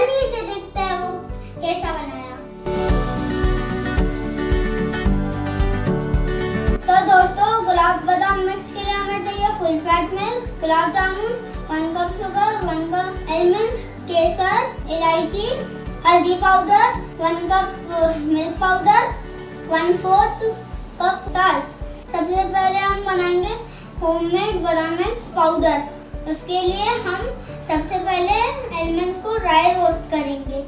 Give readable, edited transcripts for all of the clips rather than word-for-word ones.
जल्दी से देखते हैं वो कैसा बनाया। तो दोस्तों, गुलाब बादाम मिक्स के लिए हमें चाहिए full fat milk, gulab jamun, 1 cup sugar, 1 cup almond, केसर, इलायची, हल्दी powder, 1 cup milk powder, 1/4 cup साथ। सबसे पहले हम बनाएंगे होममेड बादाम मिक्स पाउडर। उसके लिए हम सबसे पहले एलिमेंट्स को ड्राई रोस्ट करेंगे।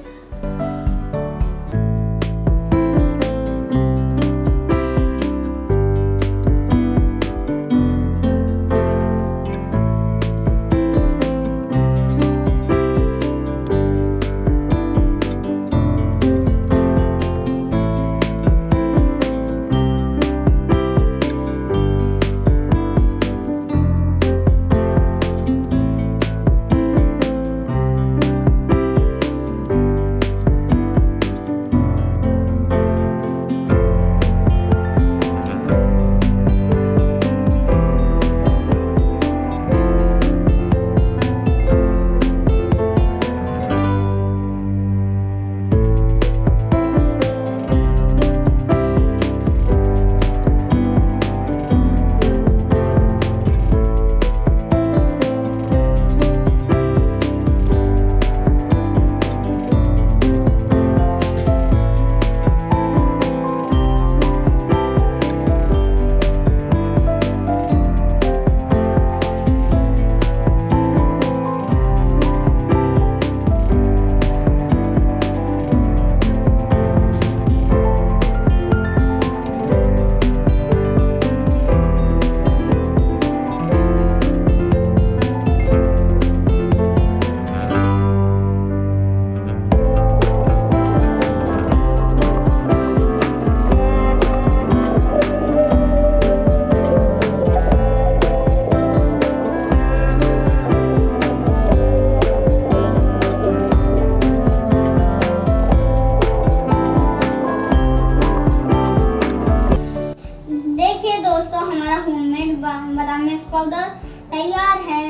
बादाम मिक्स पाउडर तैयार है।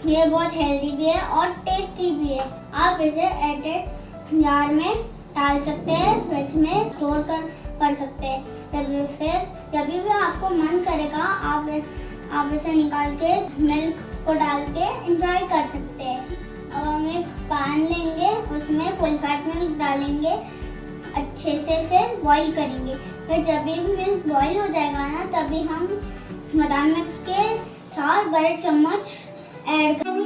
ये बहुत हेल्दी भी है और टेस्टी भी है। आप इसे एडेड जार में डाल सकते हैं, फ्रिज में स्टोर कर सकते हैं। जब भी आपको मन करेगा आप इसे निकाल के मिल्क को डाल के एंजॉय कर सकते हैं। अब हम एक पैन लेंगे, उसमें फुल फैट मिल्क डालेंगे, अच्छे से फिर बॉईल करेंगे। फिर जब भी मिल्क बॉईल हो जाएगा ना, तभी हम बादाम मिक्स के 4 बड़े चम्मच ऐड करेंगे।